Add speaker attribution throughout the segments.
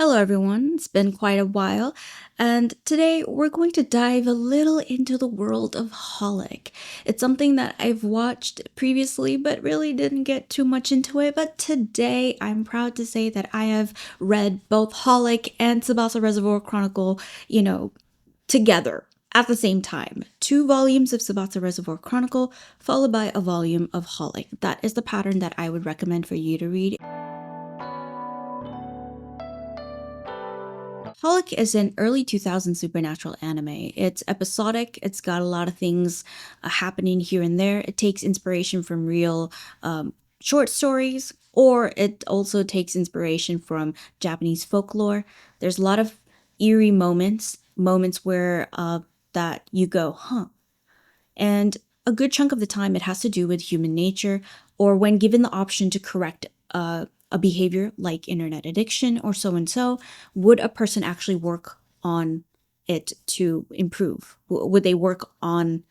Speaker 1: Hello everyone, it's been quite a while, and today we're going to dive a little into the world of Holic. It's something that I've watched previously but really didn't get too much into it, but today I'm proud to say that I have read both Holic and Tsubasa Reservoir Chronicle, together at the same time. 2 volumes of Tsubasa Reservoir Chronicle followed by a volume of Holic. That is the pattern that I would recommend for you to read. Holic is an early 2000s supernatural anime. It's episodic, it's got a lot of things happening here and there. It takes inspiration from real short stories, or it also takes inspiration from Japanese folklore. There's a lot of eerie moments where that you go, huh? And a good chunk of the time it has to do with human nature, or when given the option to correct a behavior like internet addiction or so and so, would a person actually work on it to improve? Would they work on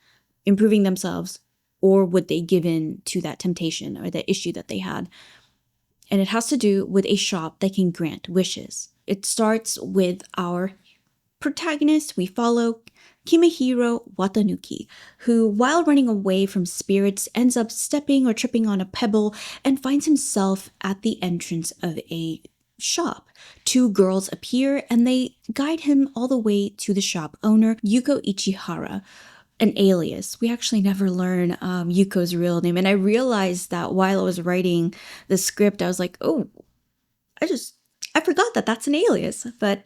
Speaker 1: improving themselves, or would they give in to that temptation or the issue that they had? And it has to do with a shop that can grant wishes. It starts with our protagonist. We follow Kimihiro Watanuki, who, while running away from spirits, ends up stepping or tripping on a pebble and finds himself at the entrance of a shop. 2 girls appear and they guide him all the way to the shop owner, Yuko Ichihara, an alias. We actually never learn Yuko's real name, and I realized that while I was writing the script, I was like, oh, I forgot that that's an alias, but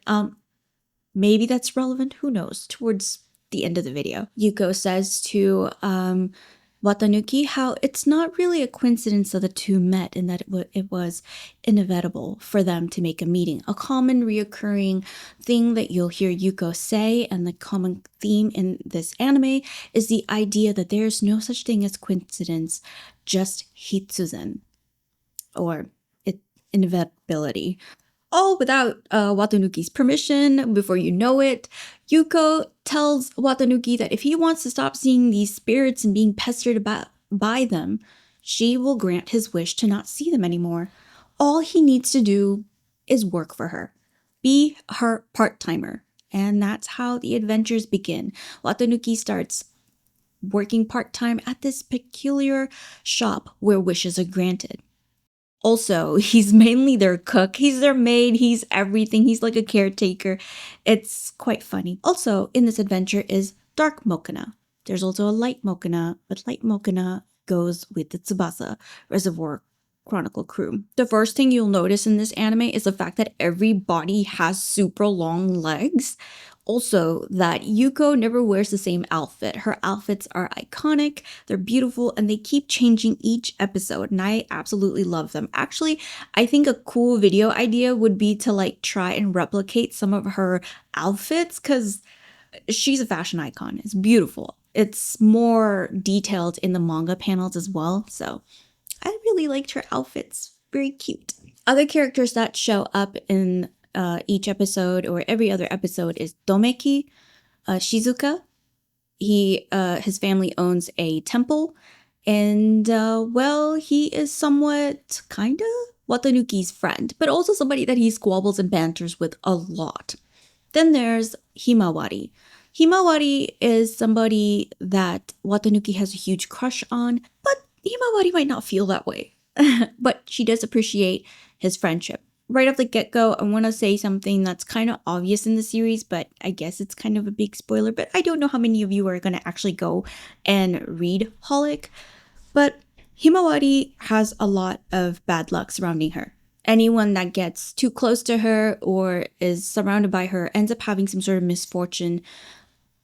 Speaker 1: maybe that's relevant, who knows, towards the end of the video. Yuko says to Watanuki how it's not really a coincidence that the 2 met and that it was inevitable for them to make a meeting. A common reoccurring thing that you'll hear Yuko say, and the common theme in this anime, is the idea that there's no such thing as coincidence, just hitsuzen, or inevitability. All without Watanuki's permission. Before you know it, Yuko tells Watanuki that if he wants to stop seeing these spirits and being pestered by them, she will grant his wish to not see them anymore. All he needs to do is work for her. Be her part-timer. And that's how the adventures begin. Watanuki starts working part-time at this peculiar shop where wishes are granted. Also, he's mainly their cook. He's their maid. He's everything. He's like a caretaker. It's quite funny. Also, in this adventure is Dark Mokana. There's also a Light Mokana, but Light Mokana goes with the Tsubasa Reservoir Chronicle crew. The first thing you'll notice in this anime is the fact that everybody has super long legs. Also, that Yuko never wears the same outfit. Her outfits are iconic, they're beautiful, and they keep changing each episode, and I absolutely love them. Actually, I think a cool video idea would be to try and replicate some of her outfits, because she's a fashion icon. It's beautiful. It's more detailed in the manga panels as well, so I really liked her outfits. Very cute. Other characters that show up in each episode or every other episode is Domeki, Shizuka. His family owns a temple, and he is somewhat kinda Watanuki's friend, but also somebody that he squabbles and banters with a lot. Then there's Himawari. Himawari is somebody that Watanuki has a huge crush on, but Himawari might not feel that way. But she does appreciate his friendship. Right off the get-go, I want to say something that's kind of obvious in the series, but I guess it's kind of a big spoiler, but I don't know how many of you are going to actually go and read Holic. But Himawari has a lot of bad luck surrounding her. Anyone that gets too close to her or is surrounded by her ends up having some sort of misfortune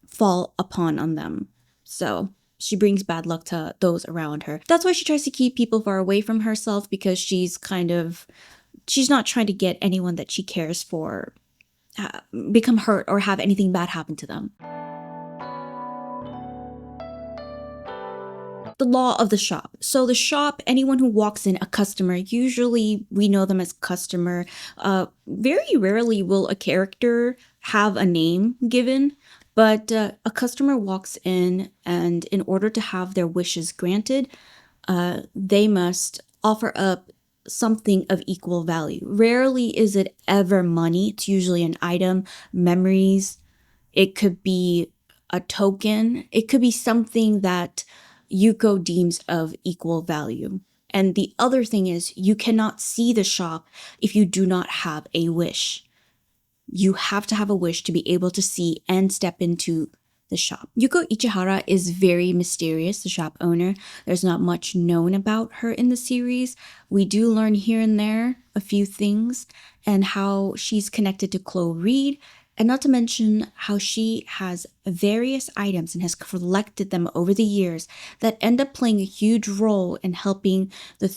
Speaker 1: fall upon on them. So she brings bad luck to those around her. That's why she tries to keep people far away from herself, because she's not trying to get anyone that she cares for become hurt or have anything bad happen to them. The law of the shop. So the shop, anyone who walks in, a customer, usually we know them as customer. Very rarely will a character have a name given, but a customer walks in, and in order to have their wishes granted, they must offer up something of equal value. Rarely is it ever money. It's usually an item, memories. It could be a token. It could be something that Yuko deems of equal value. And the other thing is, you cannot see the shop if you do not have a wish. You have to have a wish to be able to see and step into the shop. Yuko Ichihara is very mysterious, the shop owner. There's not much known about her in the series. We do learn here and there a few things and how she's connected to Chloe Reed, and not to mention how she has various items and has collected them over the years that end up playing a huge role in helping the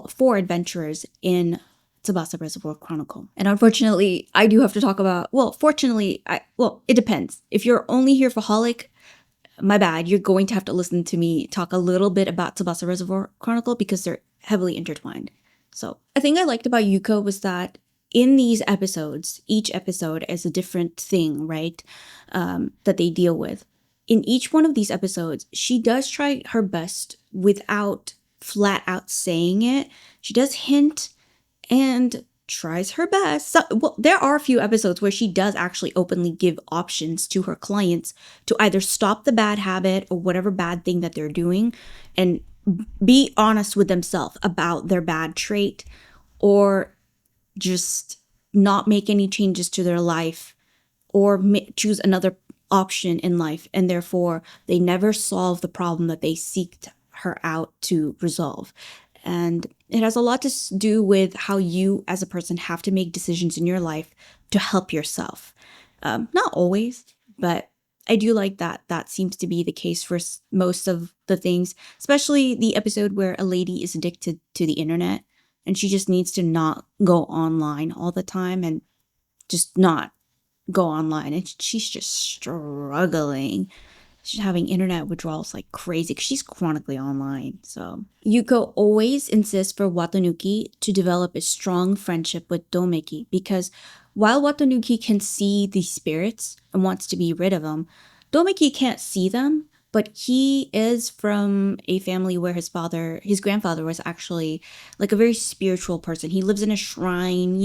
Speaker 1: four adventurers in Tsubasa Reservoir Chronicle. And unfortunately, I do have to talk about, fortunately, it depends. If you're only here for Holic, my bad, you're going to have to listen to me talk a little bit about Tsubasa Reservoir Chronicle because they're heavily intertwined. So, a thing I liked about Yuko was that in these episodes, each episode is a different thing, right, that they deal with. In each one of these episodes, she does try her best without flat out saying it. She does hint and tries her best. So, there are a few episodes where she does actually openly give options to her clients to either stop the bad habit or whatever bad thing that they're doing and be honest with themselves about their bad trait, or just not make any changes to their life, or choose another option in life, and therefore they never solve the problem that they seeked her out to resolve. And it has a lot to do with how you as a person have to make decisions in your life to help yourself. Not always, but I do like that that seems to be the case for most of the things, especially the episode where a lady is addicted to the internet and she just needs to not go online all the time and just not go online. And she's just struggling. She's having internet withdrawals like crazy because she's chronically online. So Yuko always insists for Watanuki to develop a strong friendship with Domeki because while Watanuki can see the spirits and wants to be rid of them, Domeki can't see them, but he is from a family where his grandfather was actually like a very spiritual person. He lives in a shrine,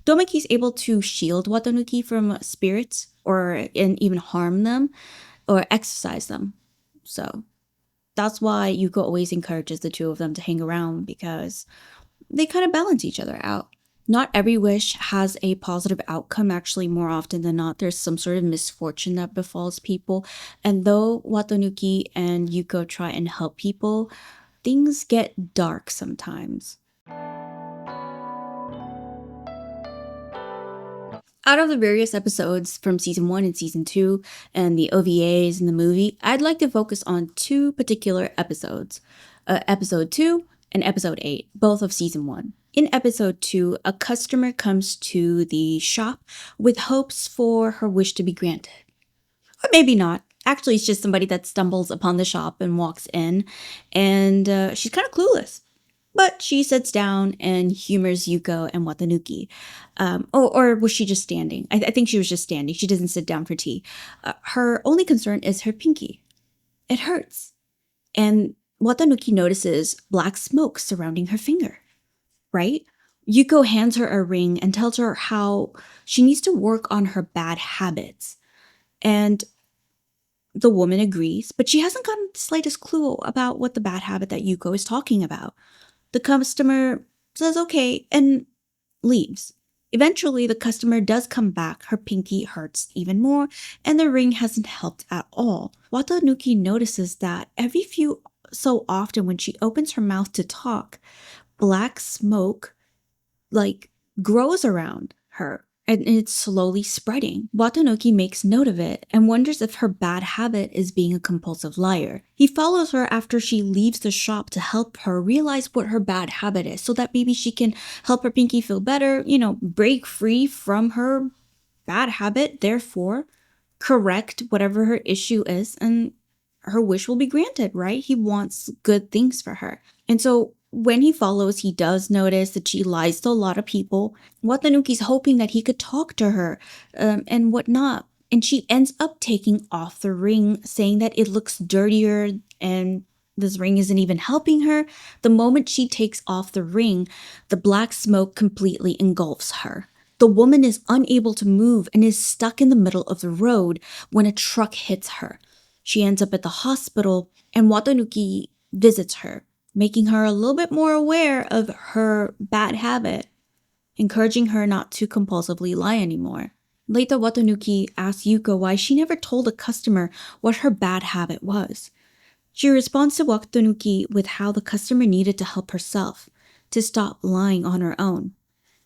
Speaker 1: Domeki's able to shield Watanuki from spirits and even harm them or exercise them. So that's why Yuko always encourages the two of them to hang around because they kind of balance each other out. Not every wish has a positive outcome. Actually, more often than not, there's some sort of misfortune that befalls people. And though Watanuki and Yuko try and help people, things get dark sometimes. Out of the various episodes from season 1 and season 2 and the OVAs and the movie, I'd like to focus on two particular episodes. Episode 2 and episode 8, both of season 1. In episode 2, a customer comes to the shop with hopes for her wish to be granted. Or maybe not. Actually, it's just somebody that stumbles upon the shop and walks in, and she's kind of clueless. But she sits down and humors Yuko and Watanuki. Or was she just standing? I think she was just standing. She doesn't sit down for tea. Her only concern is her pinky. It hurts. And Watanuki notices black smoke surrounding her finger. Right? Yuko hands her a ring and tells her how she needs to work on her bad habits. And the woman agrees, but she hasn't gotten the slightest clue about what the bad habit that Yuko is talking about. The customer says okay and leaves. Eventually, the customer does come back. Her pinky hurts even more, and the ring hasn't helped at all. Watanuki notices that every few so often when she opens her mouth to talk, black smoke grows around her. And it's slowly spreading. Watanuki makes note of it and wonders if her bad habit is being a compulsive liar. He follows her after she leaves the shop to help her realize what her bad habit is so that maybe she can help her pinky feel better, break free from her bad habit, therefore correct whatever her issue is, and her wish will be granted, right? He wants good things for her. And so when he follows, he does notice that she lies to a lot of people. Watanuki's hoping that he could talk to her and whatnot. And she ends up taking off the ring, saying that it looks dirtier and This ring isn't even helping her. The moment she takes off the ring, the black smoke completely engulfs her. The woman is unable to move and is stuck in the middle of the road when a truck hits her. She ends up at the hospital, and Watanuki visits her, making her a little bit more aware of her bad habit, encouraging her not to compulsively lie anymore. Later, Watanuki asks Yuko why she never told a customer what her bad habit was. She responds to Watanuki with how the customer needed to help herself, to stop lying on her own.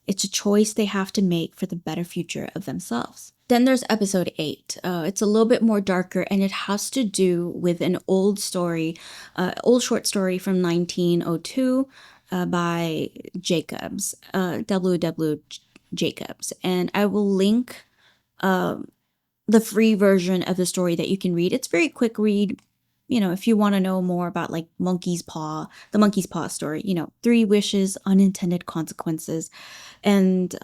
Speaker 1: It's a choice they have to make for the better future of themselves. Then there's episode 8. It's a little bit more darker, and it has to do with an old short story from 1902 by Jacobs, W. Jacobs. And I will link the free version of the story that you can read. It's a very quick read. If you want to know more about like the monkey's paw story, 3 wishes, unintended consequences. And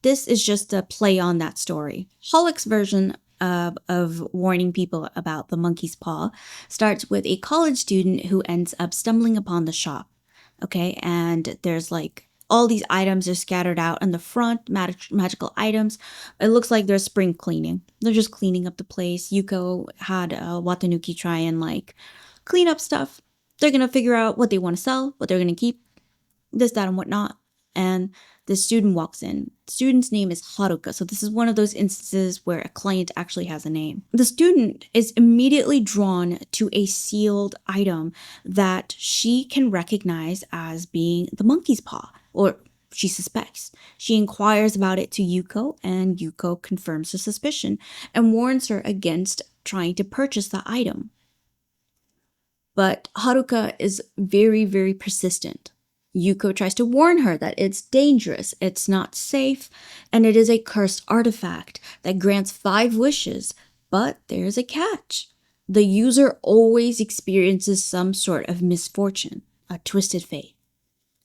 Speaker 1: this is just a play on that story. Holic's version of warning people about the monkey's paw starts with a college student who ends up stumbling upon the shop. Okay, and there's like all these items are scattered out in the front, magical items. It looks like they're spring cleaning. They're just cleaning up the place. Yuko had Watanuki try and like clean up stuff. They're going to figure out what they want to sell, what they're going to keep, this, that, and whatnot. And the student walks in. The student's name is Haruka. So this is one of those instances where a client actually has a name. The student is immediately drawn to a sealed item that she can recognize as being the monkey's paw, or she suspects. She inquires about it to Yuko, and Yuko confirms her suspicion and warns her against trying to purchase the item. But Haruka is very, very persistent. Yuko tries to warn her that it's dangerous, it's not safe, and it is a cursed artifact that grants 5 wishes, but there's a catch. The user always experiences some sort of misfortune, a twisted fate.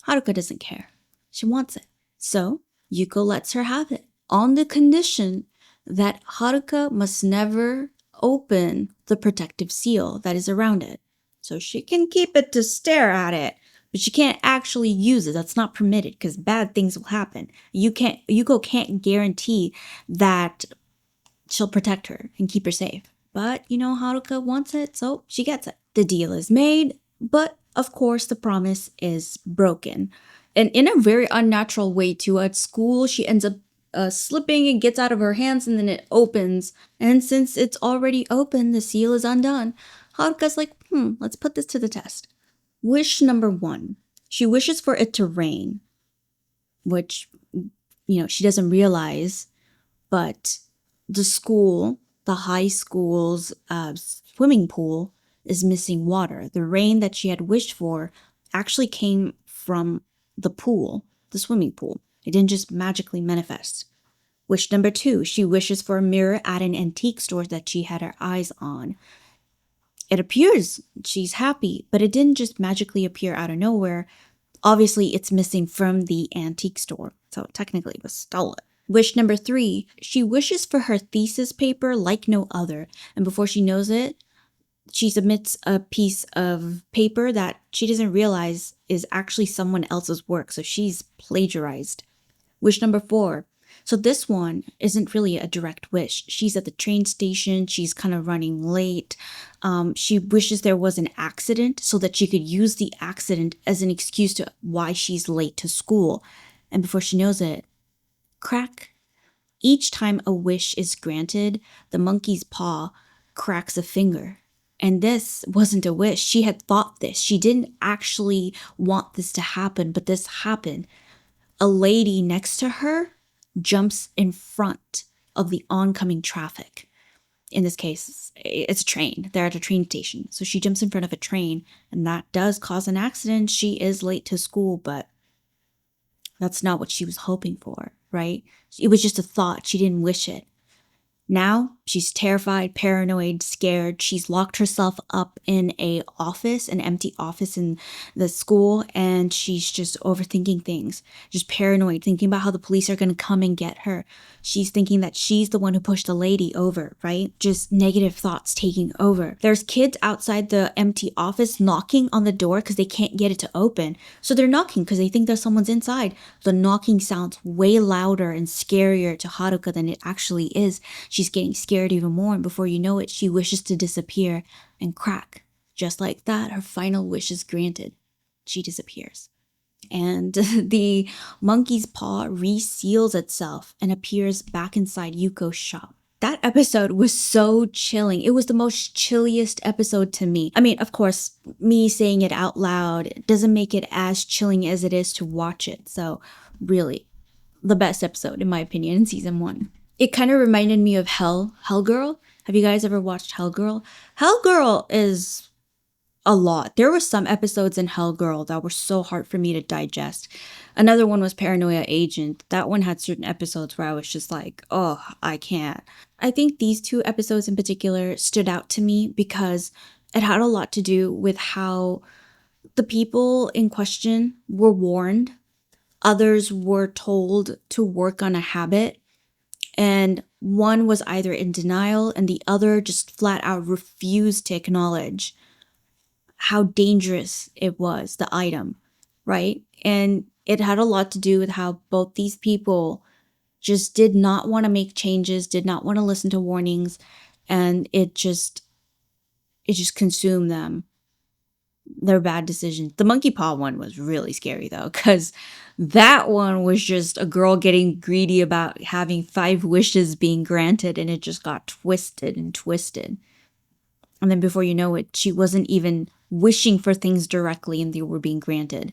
Speaker 1: Haruka doesn't care. She wants it. So Yuko lets her have it, on the condition that Haruka must never open the protective seal that is around it. So she can keep it to stare at it, but she can't actually use it. That's not permitted because bad things will happen. Yuko can't guarantee that she'll protect her and keep her safe. But, Haruka wants it, so she gets it. The deal is made, but of course the promise is broken. And in a very unnatural way too. At school, she ends up slipping and gets out of her hands, and then it opens. And since it's already open, the seal is undone. Haruka's like, let's put this to the test. Wish number 1. She wishes for it to rain, which, she doesn't realize, but the high school's swimming pool is missing water. The rain that she had wished for actually came from the pool, the swimming pool. It didn't just magically manifest. Wish number 2, she wishes for a mirror at an antique store that she had her eyes on. It appears she's happy, but it didn't just magically appear out of nowhere. Obviously, it's missing from the antique store, so technically it was stolen. Wish number 3, she wishes for her thesis paper like no other, and before she knows it, she submits a piece of paper that she doesn't realize is actually someone else's work, so she's plagiarized. Wish number 4. So this one isn't really a direct wish. She's at the train station. She's kind of running late. She wishes there was an accident so that she could use the accident as an excuse to why she's late to school. And before she knows it, crack. Each time a wish is granted, the monkey's paw cracks a finger. And this wasn't a wish. She had thought this. She didn't actually want this to happen, but this happened. A lady next to her jumps in front of the oncoming traffic. In this case, it's a train. They're at a train station. So she jumps in front of a train, and that does cause an accident. She is late to school, but that's not what she was hoping for, right? It was just a thought. She didn't wish it. Now She's terrified, paranoid, scared. She's locked herself up in an empty office in the school, and she's just overthinking things, just paranoid, thinking about how the police are going to come and get her. She's thinking that she's the one who pushed the lady over, right? Just negative thoughts taking over. There's kids outside the empty office knocking on the door because they can't get it to open. So they're knocking because they think there's someone's inside. The knocking sounds way louder and scarier to Haruka than it actually is. She's getting scared even more, and before you know it, she wishes to disappear and crack. Just like that, her final wish is granted. She disappears. And the monkey's paw reseals itself and appears back inside Yuko's shop. That episode was so chilling. It was the most chilliest episode to me. I mean, of course, me saying it out loud doesn't make it as chilling as it is to watch it. So, really, the best episode, in my opinion, in season 1. It kind of reminded me of Hell Girl. Have you guys ever watched Hell Girl? Hell Girl is a lot. There were some episodes in Hell Girl that were so hard for me to digest. Another one was Paranoia Agent. That one had certain episodes where I was just like, oh, I can't. I think these 2 episodes in particular stood out to me because it had a lot to do with how the people in question were warned. Others were told to work on a habit. And one was either in denial and the other just flat out refused to acknowledge how dangerous it was, the item, right? And it had a lot to do with how both these people just did not want to make changes, did not want to listen to warnings, and it just consumed them, their bad decisions. The monkey paw one was really scary though, because that one was just a girl getting greedy about having 5 wishes being granted, and it just got twisted and twisted. And then before you know it, she wasn't even wishing for things directly and they were being granted.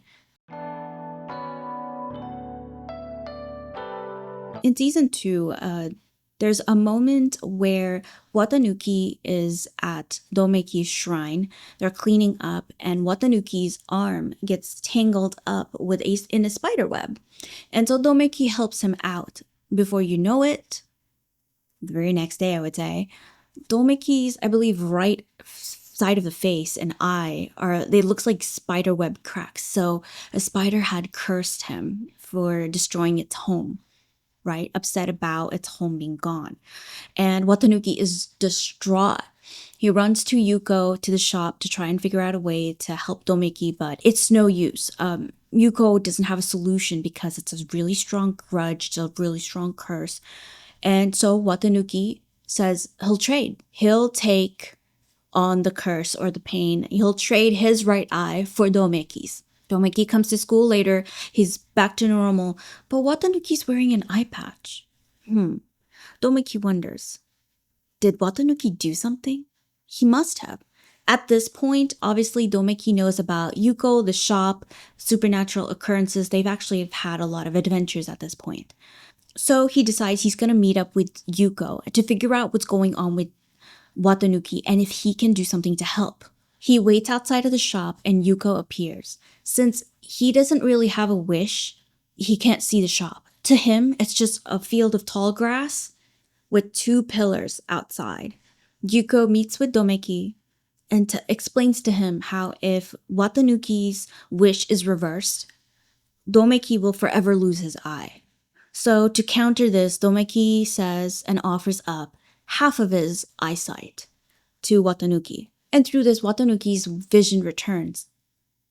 Speaker 1: In season 2, there's a moment where Watanuki is at Domeki's shrine. They're cleaning up, and Watanuki's arm gets tangled up in a spider web. And so Domeki helps him out. Before you know it, the very next day, I would say, Domeki's, I believe, right side of the face and eye they looks like spider web cracks. So a spider had cursed him for destroying its home, right? Upset about its home being gone. And Watanuki is distraught. He runs to Yuko to the shop to try and figure out a way to help Domeki, but it's no use. Yuko doesn't have a solution because it's a really strong grudge, it's a really strong curse. And so Watanuki says he'll trade. He'll take on the curse or the pain. He'll trade his right eye for Domeki's. Domeki comes to school later. He's back to normal. But Watanuki's wearing an eye patch. Domeki wonders, did Watanuki do something? He must have. At this point, obviously, Domeki knows about Yuko, the shop, supernatural occurrences. They've actually had a lot of adventures at this point. So he decides he's going to meet up with Yuko to figure out what's going on with Watanuki and if he can do something to help. He waits outside of the shop and Yuko appears. Since he doesn't really have a wish, he can't see the shop. To him, it's just a field of tall grass with 2 pillars outside. Yuko meets with Domeki and explains to him how if Watanuki's wish is reversed, Domeki will forever lose his eye. So to counter this, Domeki says and offers up half of his eyesight to Watanuki. And through this, Watanuki's vision returns.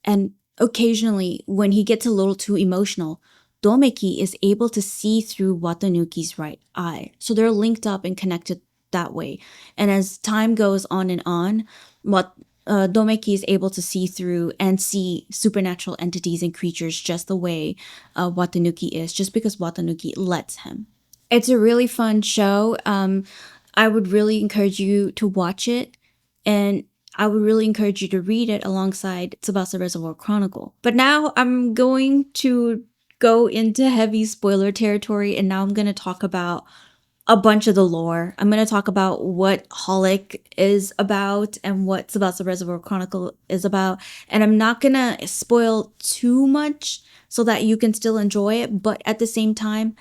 Speaker 1: And occasionally, when he gets a little too emotional, Domeki is able to see through Watanuki's right eye. So they're linked up and connected that way. And as time goes on and on, Domeki is able to see through and see supernatural entities and creatures just the way Watanuki is, just because Watanuki lets him. It's a really fun show. I would really encourage you to watch it, and I would really encourage you to read it alongside Tsubasa Reservoir Chronicle. But now I'm going to go into heavy spoiler territory, and now I'm going to talk about a bunch of the lore. I'm going to talk about what Holic is about and what Tsubasa Reservoir Chronicle is about. And I'm not going to spoil too much so that you can still enjoy it. But at the same time,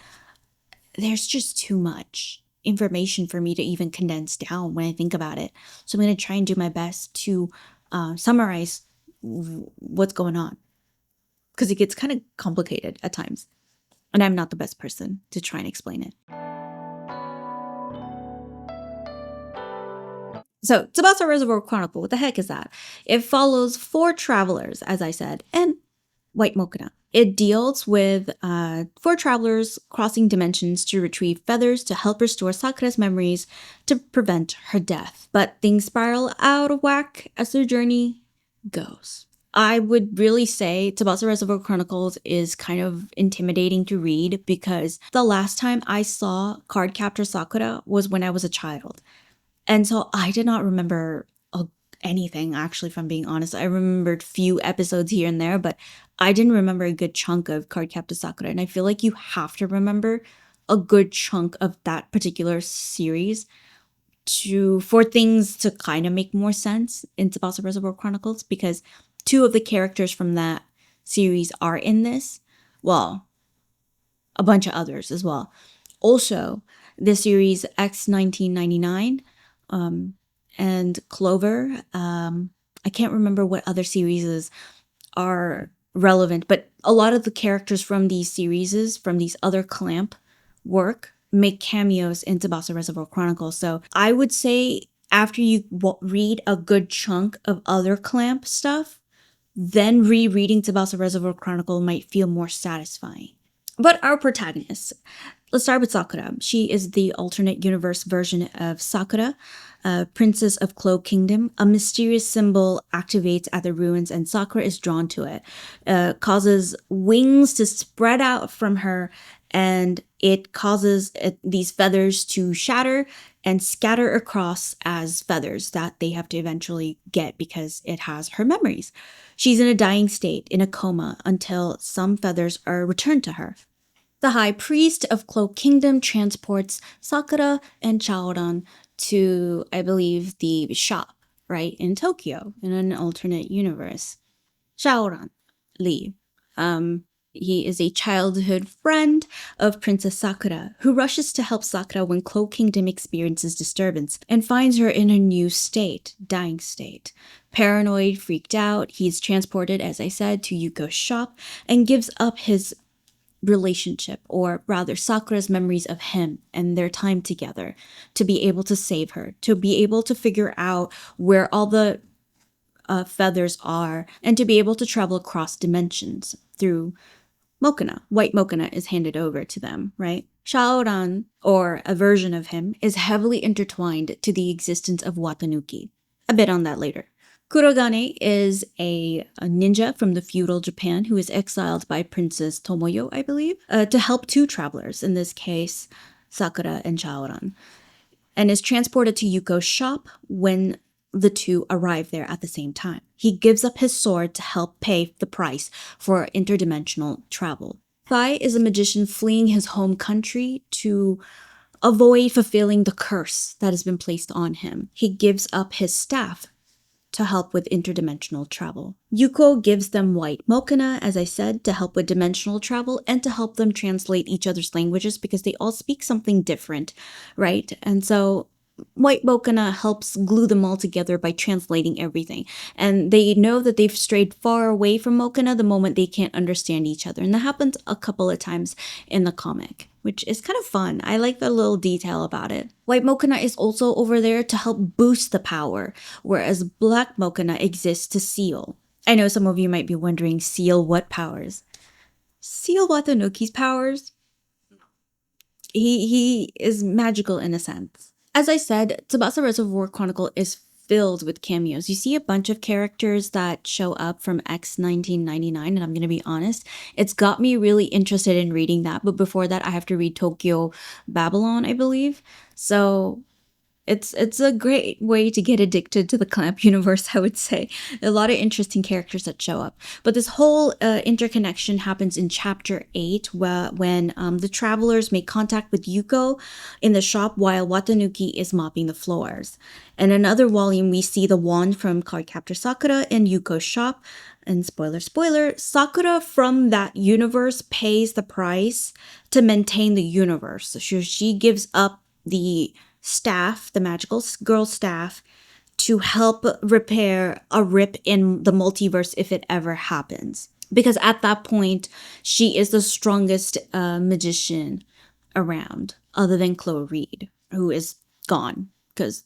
Speaker 1: there's just too much. information for me to even condense down when I think about it. So I'm going to try and do my best to summarize what's going on, because it gets kind of complicated at times. And I'm not the best person to try and explain it. So, Tsubasa Reservoir Chronicle, what the heck is that? It follows 4 travelers, as I said, and White Mokuna. It deals with 4 travelers crossing dimensions to retrieve feathers to help restore Sakura's memories to prevent her death. But things spiral out of whack as their journey goes. I would really say Tsubasa Reservoir Chronicles is kind of intimidating to read because the last time I saw Cardcaptor Sakura was when I was a child. And so I did not remember anything, actually, if I'm being honest. I remembered few episodes here and there, but I didn't remember a good chunk of Cardcaptor Sakura. And I feel like you have to remember a good chunk of that particular series for things to kind of make more sense in Tsubasa Reservoir Chronicles, because 2 of the characters from that series are in this. Well, a bunch of others as well. Also, the series X1999 and Clover. I can't remember what other series are relevant, but a lot of the characters from these series, from these other Clamp work, make cameos in Tsubasa Reservoir Chronicles. So I would say after you read a good chunk of other Clamp stuff, then rereading Tsubasa Reservoir Chronicle might feel more satisfying. But our protagonists. Let's start with Sakura. She is the alternate universe version of Sakura, princess of Cloak Kingdom. A mysterious symbol activates at the ruins and Sakura is drawn to it. Causes wings to spread out from her, and it causes these feathers to shatter and scatter across as feathers that they have to eventually get because it has her memories. She's in a dying state, in a coma, until some feathers are returned to her. The High Priest of Cloak Kingdom transports Sakura and Chaoran to, I believe, the shop, right, in Tokyo, in an alternate universe. Chaoran Lee. He is a childhood friend of Princess Sakura, who rushes to help Sakura when Cloak Kingdom experiences disturbance and finds her in a new state, dying state. Paranoid, freaked out, he is transported, as I said, to Yuko's shop and gives up his relationship, or rather Sakura's memories of him and their time together, to be able to save her, to be able to figure out where all the feathers are, and to be able to travel across dimensions through Mokuna. White Mokuna is handed over to them, right? Shaoran, or a version of him, is heavily intertwined to the existence of Watanuki. A bit on that later. Kurogane is a ninja from the feudal Japan who is exiled by Princess Tomoyo, I believe, to help 2 travelers, in this case, Sakura and Chaoran, and is transported to Yuko's shop when the 2 arrive there at the same time. He gives up his sword to help pay the price for interdimensional travel. Bai is a magician fleeing his home country to avoid fulfilling the curse that has been placed on him. He gives up his staff to help with interdimensional travel. Yuko gives them White Mokuna, as I said, to help with dimensional travel and to help them translate each other's languages because they all speak something different, right? And so White Mokuna helps glue them all together by translating everything. And they know that they've strayed far away from Mokuna the moment they can't understand each other. And that happens a couple of times in the comic, which is kind of fun. I like the little detail about it. White Mokuna is also over there to help boost the power, whereas Black Mokuna exists to seal. I know some of you might be wondering, seal what powers? Seal Watanuki's powers? He is magical in a sense. As I said, Tsubasa Reservoir Chronicle is filled with cameos. You see a bunch of characters that show up from X1999, and I'm going to be honest, it's got me really interested in reading that. But before that, I have to read Tokyo Babylon, I believe. So it's a great way to get addicted to the Clamp universe, I would say. A lot of interesting characters that show up. But this whole interconnection happens in chapter 8, when the travelers make contact with Yuko in the shop while Watanuki is mopping the floors. In another volume, we see the wand from Cardcaptor Sakura in Yuko's shop. And spoiler, Sakura from that universe pays the price to maintain the universe. So she gives up the staff, the magical girl staff, to help repair a rip in the multiverse if it ever happens. Because at that point, she is the strongest magician around, other than Chloe Reed, who is gone. Because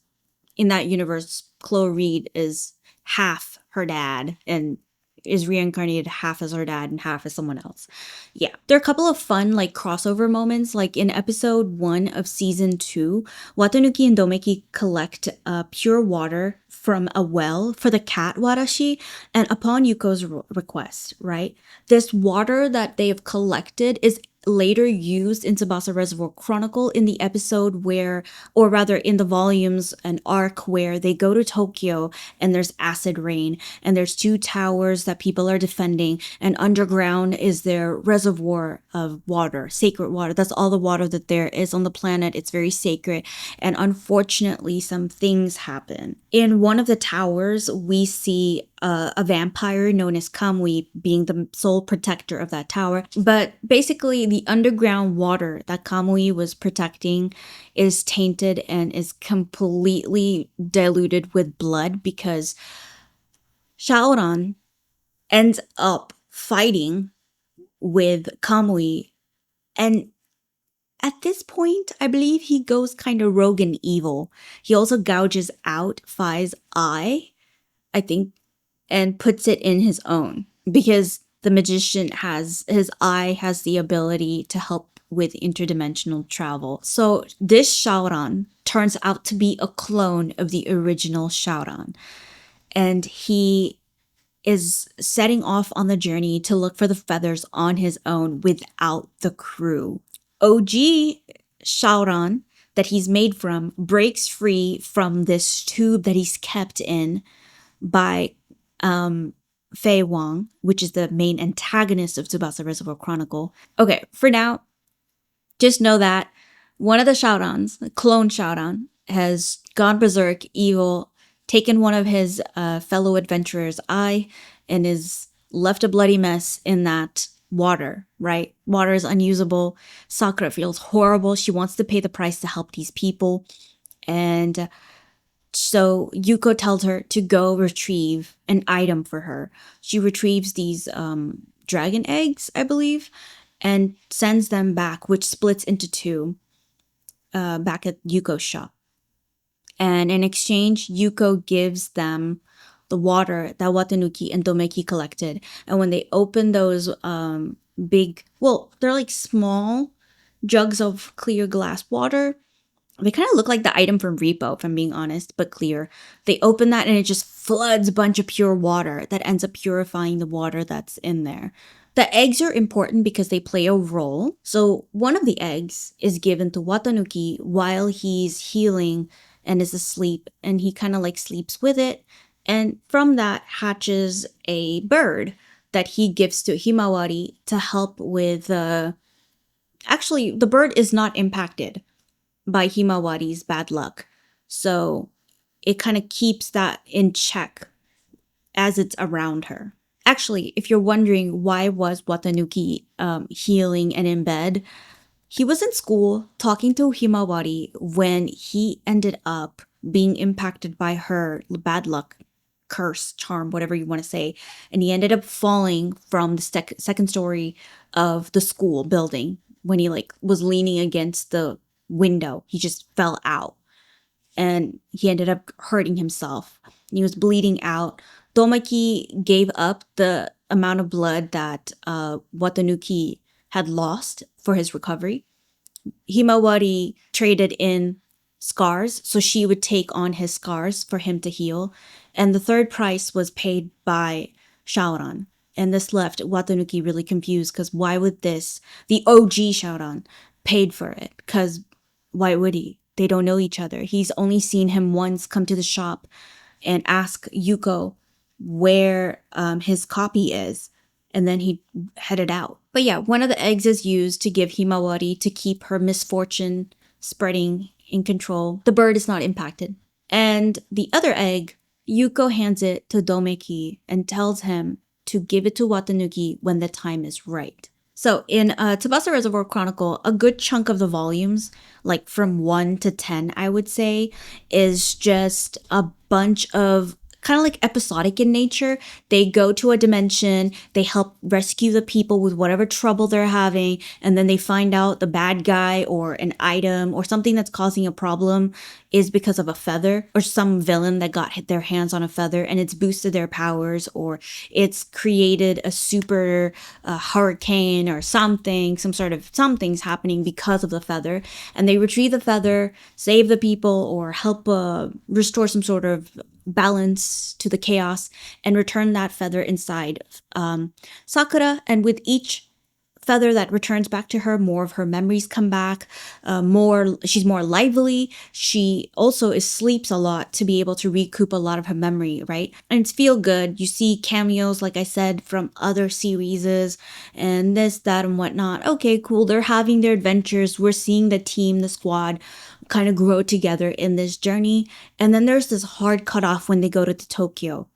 Speaker 1: in that universe, Chloe Reed is half her dad and is reincarnated half as her dad and half as someone else. Yeah. There are a couple of fun like crossover moments. Like in episode 1 of season 2, Watanuki and Domeki collect pure water from a well for the cat Warashi, and upon Yuko's request, right? This water that they have collected is later used in Tsubasa Reservoir Chronicle in the episode where, or rather in the volumes, an arc where they go to Tokyo and there's acid rain and there's 2 towers that people are defending, and underground is their reservoir of water, sacred water. That's all the water that there is on the planet. It's very sacred. And unfortunately, some things happen. In one of the towers, we see a vampire known as Kamui being the sole protector of that tower. But basically, the underground water that Kamui was protecting is tainted and is completely diluted with blood because Shaoran ends up fighting with Kamui. And at this point, I believe he goes kind of rogue and evil. He also gouges out Fai's eye, I think, and puts it in his own because the magician has his eye has the ability to help with interdimensional travel. So this Shaoran turns out to be a clone of the original Shaoran, and he is setting off on the journey to look for the feathers on his own without the crew. OG Shaoran that he's made from breaks free from this tube that he's kept in by Fei Wang, which is the main antagonist of Tsubasa Reservoir Chronicle. Okay, for now, just know that one of the Shaorans, the clone Shaoran, has gone berserk, evil, taken one of his fellow adventurers' eye, and is left a bloody mess in that water, right? Water is unusable. Sakura feels horrible. She wants to pay the price to help these people. And so Yuko tells her to go retrieve an item for her. She retrieves these dragon eggs, I believe, and sends them back, which splits into 2 back at Yuko's shop. And in exchange, Yuko gives them the water that Watanuki and Domeki collected. And when they open those they're like small jugs of clear glass water. They kind of look like the item from Repo, if I'm being honest, but clear. They open that and it just floods a bunch of pure water that ends up purifying the water that's in there. The eggs are important because they play a role. So one of the eggs is given to Watanuki while he's healing and is asleep, and he kind of like sleeps with it. And from that hatches a bird that he gives to Himawari to help with actually, the bird is not impacted by Himawari's bad luck. So it kind of keeps that in check as it's around her. Actually, if you're wondering why was Watanuki healing and in bed, he was in school talking to Himawari when he ended up being impacted by her bad luck, curse, charm, whatever you want to say. And he ended up falling from the second story of the school building when he like was leaning against the window. He just fell out and he ended up hurting himself. He was bleeding out. Domeki gave up the amount of blood that Watanuki had lost for his recovery. Himawari traded in scars, so she would take on his scars for him to heal. And the third price was paid by Shaoran. And this left Watanuki really confused because why would the OG Shaoran, paid for it? Because why would he? They don't know each other. He's only seen him once come to the shop and ask Yuko where his copy is. And then he headed out. But yeah, one of the eggs is used to give Himawari to keep her misfortune spreading in control. The bird is not impacted. And the other egg, Yuko hands it to Domeki and tells him to give it to Watanuki when the time is right. So in Tsubasa Reservoir Chronicle, a good chunk of the volumes, like from 1 to 10, I would say, is just a bunch of kind of like episodic in nature. They go to a dimension, they help rescue the people with whatever trouble they're having, and then they find out the bad guy or an item or something that's causing a problem is because of a feather or some villain that got their hands on a feather and it's boosted their powers or it's created a super hurricane or something, some sort of something's happening because of the feather. And they retrieve the feather, save the people, or help restore some sort of balance to the chaos and return that feather inside Sakura. And with each feather that returns back to her, more of her memories come back, she's more lively. She also sleeps a lot to be able to recoup a lot of her memory, right? And it's feel good. You see cameos, like I said, from other series and this, that, and whatnot. Okay, cool. They're having their adventures. We're seeing the team, the squad kind of grow together in this journey. And then there's this hard cutoff when they go to Tokyo,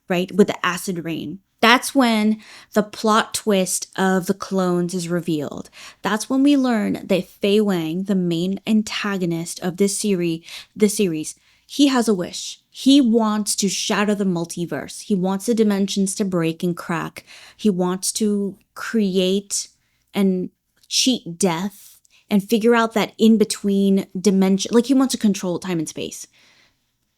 Speaker 1: right? With the acid rain. That's when the plot twist of the clones is revealed. That's when we learn that Fei Wang, the main antagonist of this series, he has a wish. He wants to shatter the multiverse. He wants the dimensions to break and crack. He wants to create and cheat death and figure out that in between dimension, like he wants to control time and space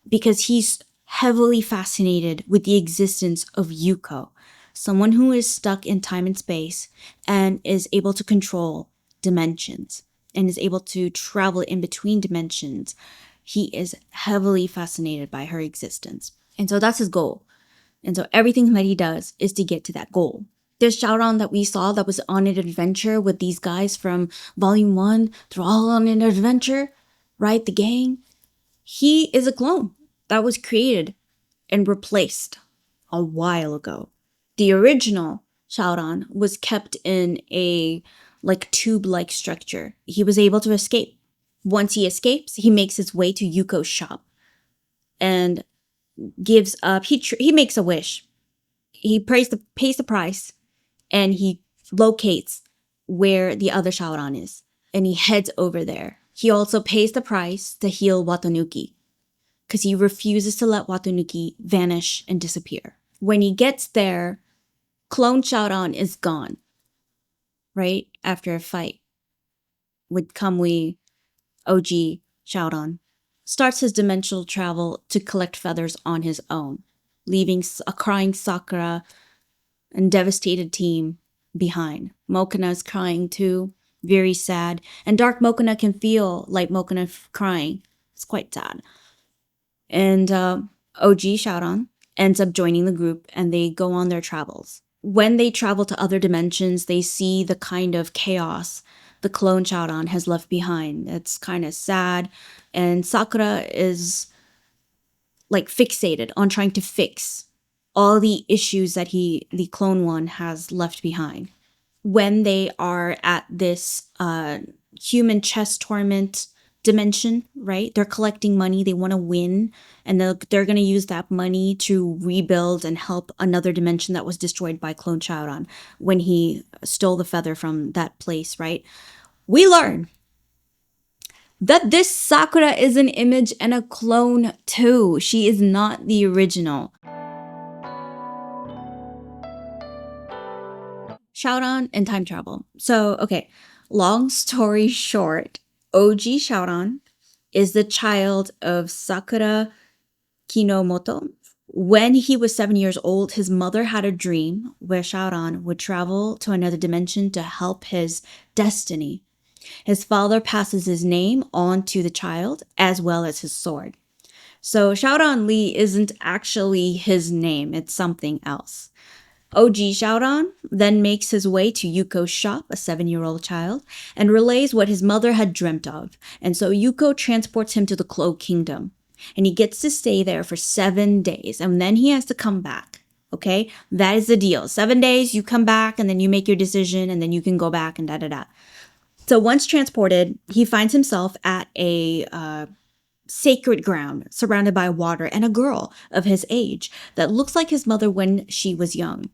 Speaker 1: because he's heavily fascinated with the existence of Yuko, someone who is stuck in time and space and is able to control dimensions and is able to travel in between dimensions. He is heavily fascinated by her existence. And so that's his goal. And so everything that he does is to get to that goal. This Shaoran that we saw that was on an adventure with these guys from Volume 1, they're all on an adventure, right? The gang. He is a clone that was created and replaced a while ago. The original Shaoran was kept in a tube-like structure. He was able to escape. Once he escapes, he makes his way to Yuko's shop and gives up. He makes a wish. He pays the price and he locates where the other Shaoran is and he heads over there. He also pays the price to heal Watanuki, because he refuses to let Watanuki vanish and disappear. When he gets there, Clone Shaoran is gone, right? After a fight with Kamui, OG Shaoran, starts his dimensional travel to collect feathers on his own, leaving a crying Sakura and devastated team behind. Mokona is crying too, very sad. And Dark Mokona can feel like Mokona crying. It's quite sad. And OG Shaoran ends up joining the group and they go on their travels. When they travel to other dimensions, they see the kind of chaos the clone Shaoran has left behind. It's kind of sad. And Sakura is fixated on trying to fix all the issues that the clone one has left behind. When they are at this human chess tournament dimension, right? They're collecting money. They want to win. And they're going to use that money to rebuild and help another dimension that was destroyed by Clone Shaoran when he stole the feather from that place, right? We learn that this Sakura is an image and a clone too. She is not the original. Shaoran and time travel. So, okay, long story short, OG Shaoran is the child of Sakura Kinomoto. When he was 7 years old, his mother had a dream where Shaoran would travel to another dimension to help his destiny. His father passes his name on to the child as well as his sword. So Shaoran Lee isn't actually his name, it's something else. OG Shaoran then makes his way to Yuko's shop, a 7-year-old child, and relays what his mother had dreamt of. And so Yuko transports him to the Cloak Kingdom. And he gets to stay there for 7 days. And then he has to come back. Okay? That is the deal. 7 days, you come back, and then you make your decision, and then you can go back and da-da-da. So once transported, he finds himself at a sacred ground surrounded by water and a girl of his age that looks like his mother when she was young.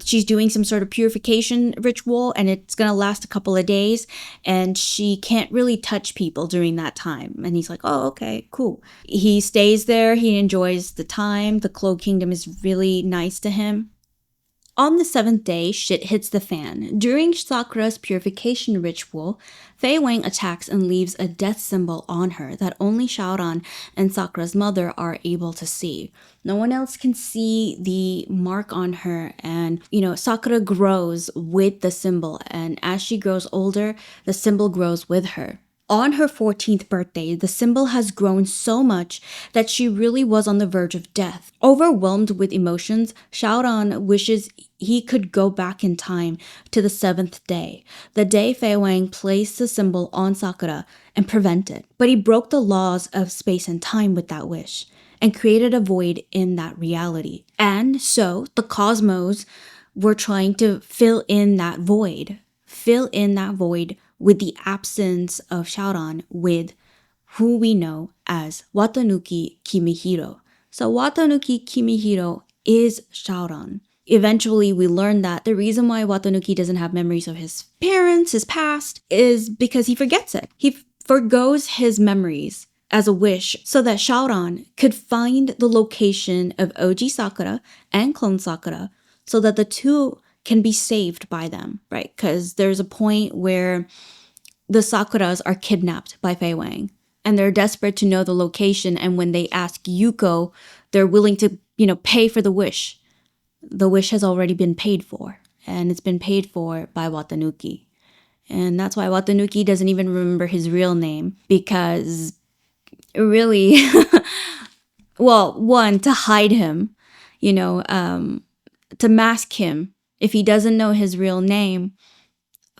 Speaker 1: she's doing some sort of purification ritual, and it's gonna last a couple of days, and she can't really touch people during that time. And he's like, oh, okay, cool. He stays there, he enjoys the time. The Cloud Kingdom is really nice to him. On the 7th day, shit hits the fan. During Sakura's purification ritual, Fei Wang attacks and leaves a death symbol on her that only Shaoran and Sakura's mother are able to see. No one else can see the mark on her, and, Sakura grows with the symbol, and as she grows older, the symbol grows with her. On her 14th birthday, the symbol has grown so much that she really was on the verge of death. Overwhelmed with emotions, Shaoran wishes he could go back in time to the 7th day, the day Fei Wang placed the symbol on Sakura, and prevent it. But he broke the laws of space and time with that wish, and created a void in that reality. And so, the cosmos were trying to fill in that void with the absence of Shaoran, with who we know as Watanuki Kimihiro. So Watanuki Kimihiro is Shaoran. Eventually, we learn that the reason why Watanuki doesn't have memories of his parents, his past, is because he forgets it. He forgoes his memories as a wish so that Shaoran could find the location of OG Sakura and clone Sakura so that the two can be saved by them, right? Because there's a point where the Sakuras are kidnapped by Fei Wang, and they're desperate to know the location, and when they ask Yuko, they're willing to, pay for the wish. The wish has already been paid for, and it's been paid for by Watanuki. And that's why Watanuki doesn't even remember his real name, because really, well, one, to hide him, to mask him. If he doesn't know his real name,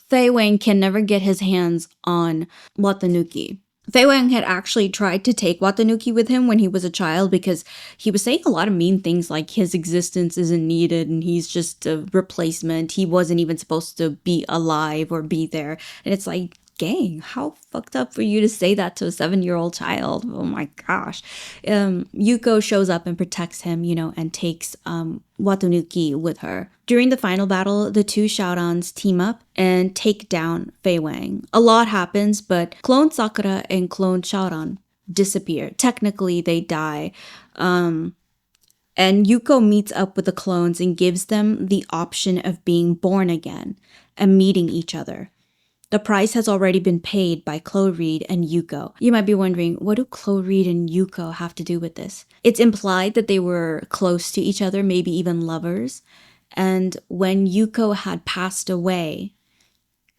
Speaker 1: Fei Wang can never get his hands on Watanuki. Fei Wang had actually tried to take Watanuki with him when he was a child because he was saying a lot of mean things like his existence isn't needed and he's just a replacement. He wasn't even supposed to be alive or be there. And it's like, gang, how fucked up for you to say that to a 7-year-old child? Oh my gosh. Yuko shows up and protects him, and takes Watanuki with her. During the final battle, the two Shaorans team up and take down Fei Wang. A lot happens, but clone Sakura and clone Shaoran disappear. Technically, they die. And Yuko meets up with the clones and gives them the option of being born again and meeting each other. The price has already been paid by Chloe Reed and Yuko. You might be wondering, what do Chloe Reed and Yuko have to do with this? It's implied that they were close to each other, maybe even lovers. And when Yuko had passed away,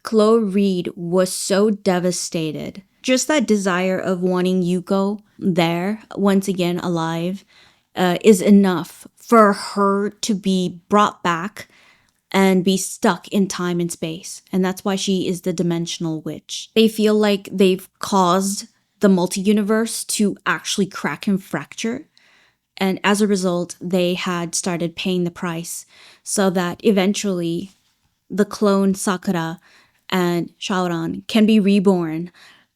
Speaker 1: Chloe Reed was so devastated. Just that desire of wanting Yuko there, once again alive, is enough for her to be brought back and be stuck in time and space. And that's why she is the dimensional witch. They feel like they've caused the multi-universe to actually crack and fracture. And as a result, they had started paying the price so that eventually the clone Sakura and Shaoran can be reborn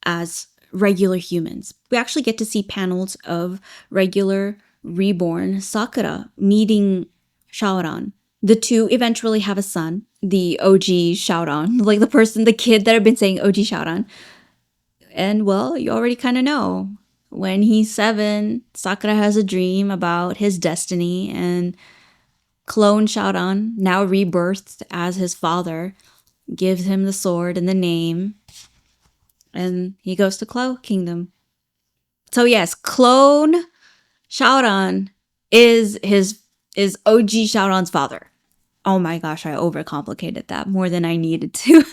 Speaker 1: as regular humans. We actually get to see panels of regular reborn Sakura meeting Shaoran. The two eventually have a son, the OG Shaoran, like the kid that I've been saying OG Shaoran. And well, you already kind of know. When he's 7, Sakura has a dream about his destiny, and clone Shaoran, now rebirthed as his father, gives him the sword and the name, and he goes to Cloud Kingdom. So yes, clone Shaoran is OG Shaoran's father. Oh my gosh, I overcomplicated that more than I needed to.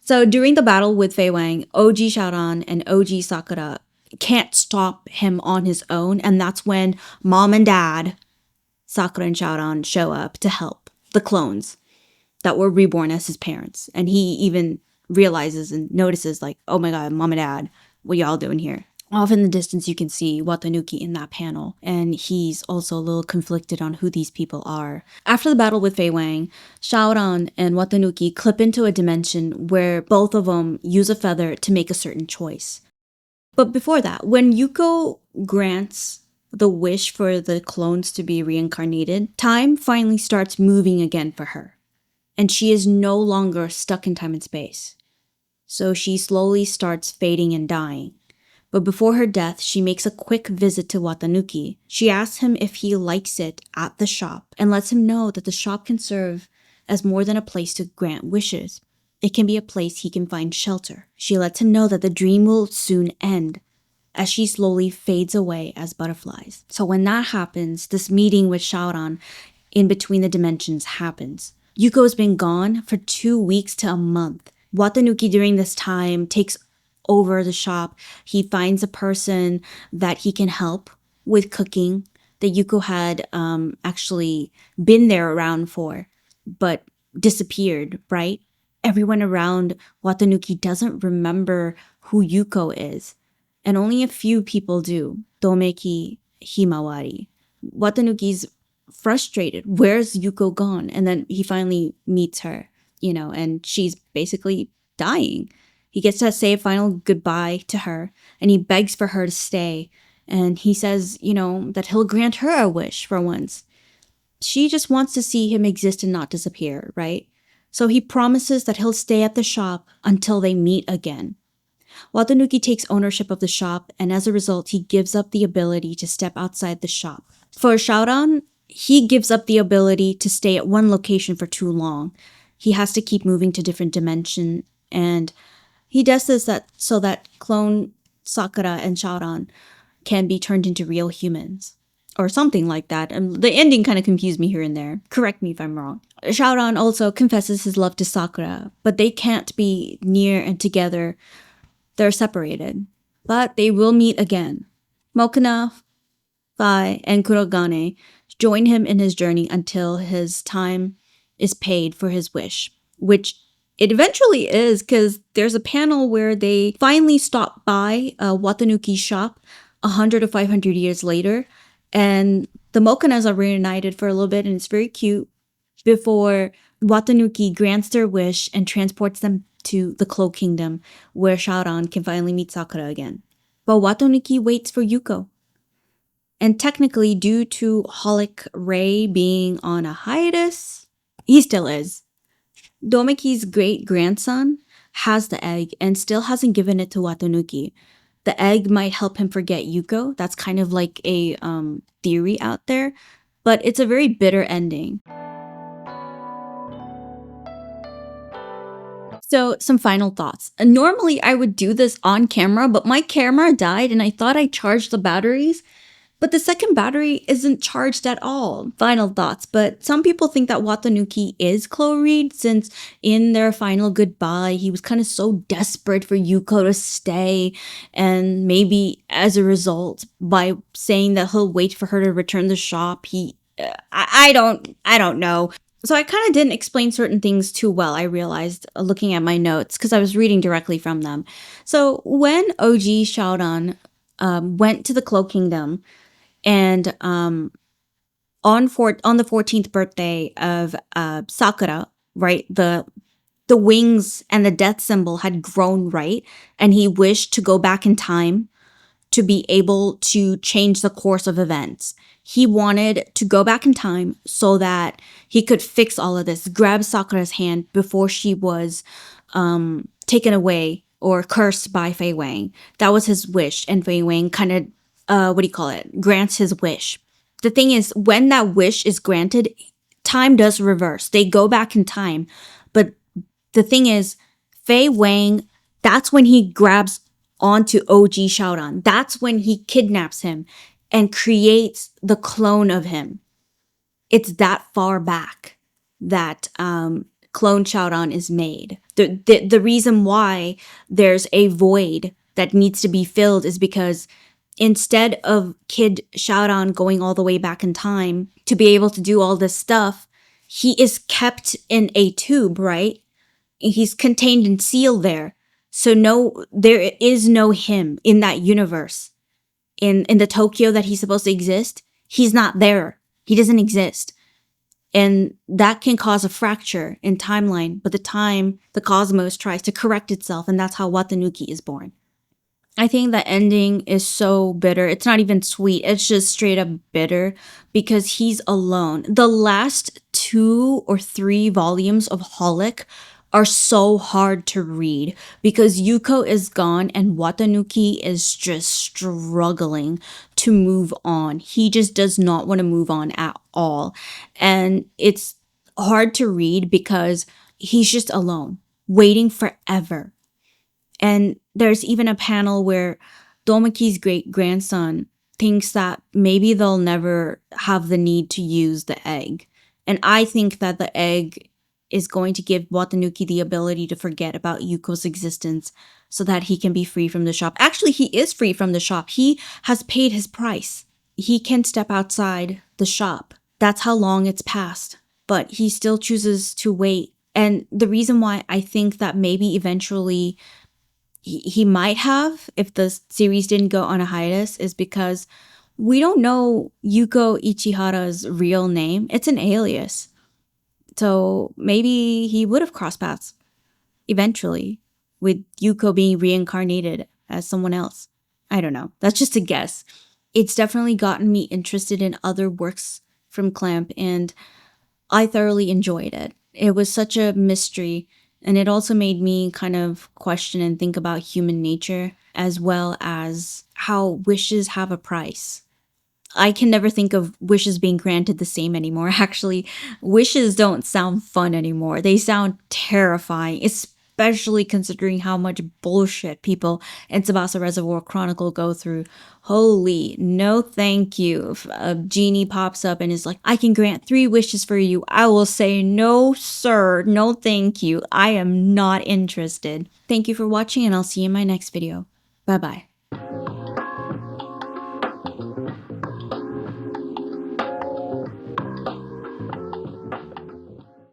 Speaker 1: So during the battle with Fei Wang, OG Shaoran and OG Sakura can't stop him on his own, and that's when mom and dad, Sakura and Shaoran, show up to help the clones that were reborn as his parents. And he even realizes and notices, like, oh my god, mom and dad, what y'all doing here? Off in the distance, you can see Watanuki in that panel, and he's also a little conflicted on who these people are. After the battle with Fei Wang, Shaoran and Watanuki clip into a dimension where both of them use a feather to make a certain choice. But before that, when Yuko grants the wish for the clones to be reincarnated, time finally starts moving again for her. And she is no longer stuck in time and space. So she slowly starts fading and dying. But before her death, she makes a quick visit to Watanuki. She asks him if he likes it at the shop and lets him know that the shop can serve as more than a place to grant wishes. It can be a place he can find shelter. She lets him know that the dream will soon end as she slowly fades away as butterflies. So when that happens, this meeting with Shaoran in between the dimensions happens. Yuko's been gone for 2 weeks to a month. Watanuki during this time takes over the shop. He finds a person that he can help with cooking that Yuko had actually been there around for, but disappeared, right? Everyone around Watanuki doesn't remember who Yuko is, and only a few people do. Domeki Himawari. Watanuki's frustrated. Where's Yuko gone? And then he finally meets her, and she's basically dying. He gets to say a final goodbye to her, and he begs for her to stay. And he says, that he'll grant her a wish for once. She just wants to see him exist and not disappear, right? So he promises that he'll stay at the shop until they meet again. Watanuki takes ownership of the shop, and as a result, he gives up the ability to step outside the shop. For Shaoran, he gives up the ability to stay at one location for too long. He has to keep moving to different dimensions, and he does this so that clone Sakura and Shaoran can be turned into real humans. Or something like that. The ending kind of confused me here and there. Correct me if I'm wrong. Shaoran also confesses his love to Sakura, but they can't be near and together. They're separated. But they will meet again. Mokuna, Fai, and Kurogane join him in his journey until his time is paid for his wish, which it eventually is, because there's a panel where they finally stop by Watanuki's shop 100 to 500 years later, and the Mokunas are reunited for a little bit, and it's very cute, before Watanuki grants their wish and transports them to the Cloak Kingdom, where Shaoran can finally meet Sakura again. But Watanuki waits for Yuko. And technically, due to Holic Ray being on a hiatus, he still is. Domeki's great-grandson has the egg and still hasn't given it to Watanuki. The egg might help him forget Yuko. That's kind of like a theory out there, but it's a very bitter ending. So, some final thoughts. Normally, I would do this on camera, but my camera died and I thought I charged the batteries, but the second battery isn't charged at all. Final thoughts. But some people think that Watanuki is Chloe Reed, since in their final goodbye, he was kind of so desperate for Yuko to stay. And maybe as a result, by saying that he'll wait for her to return the shop, I don't know. So I kind of didn't explain certain things too well, I realized, looking at my notes, because I was reading directly from them. So when OG Shaoran went to the Cloak Kingdom, and on the 14th birthday of Sakura, right, the wings and the death symbol had grown, right, and he wished to go back in time to be able to change the course of events. He wanted to go back in time so that he could fix all of this, grab Sakura's hand before she was taken away or cursed by Fei Wang. That was his wish, and Fei Wang kind of, grants his wish. The thing is, when that wish is granted, time does reverse. They go back in time. But the thing is, Fei Wang, that's when he grabs onto OG Shaoran. That's when he kidnaps him and creates the clone of him. It's that far back that clone Shaoran is made. The reason why there's a void that needs to be filled is because instead of Kid Shaoran going all the way back in time to be able to do all this stuff, he is kept in a tube, right? He's contained and sealed there. So there is no him in that universe. In the Tokyo that he's supposed to exist, he's not there. He doesn't exist. And that can cause a fracture in timeline. But the cosmos tries to correct itself, and that's how Watanuki is born. I think the ending is so bitter. It's not even sweet. It's just straight up bitter because he's alone. The last 2 or 3 volumes of Holic are so hard to read because Yuko is gone and Watanuki is just struggling to move on. He just does not want to move on at all. And it's hard to read because he's just alone, waiting forever. And there's even a panel where Domeki's great grandson thinks that maybe they'll never have the need to use the egg. And I think that the egg is going to give Watanuki the ability to forget about Yuko's existence so that he can be free from the shop. Actually, he is free from the shop. He has paid his price. He can step outside the shop. That's how long it's passed. But he still chooses to wait. And the reason why I think that maybe eventually he might have if the series didn't go on a hiatus is because we don't know Yuko Ichihara's real name. It's an alias. So maybe he would have crossed paths eventually with Yuko being reincarnated as someone else. I don't know. That's just a guess. It's definitely gotten me interested in other works from Clamp, and I thoroughly enjoyed it. It was such a mystery, and it also made me kind of question and think about human nature as well as how wishes have a price. I can never think of wishes being granted the same anymore. Actually, wishes don't sound fun anymore. They sound terrifying, especially considering how much bullshit people in Tsubasa Reservoir Chronicle go through. Holy, no thank you. If a genie pops up and is like, I can grant 3 wishes for you, I will say, no, sir, no thank you. I am not interested. Thank you for watching, and I'll see you in my next video. Bye bye.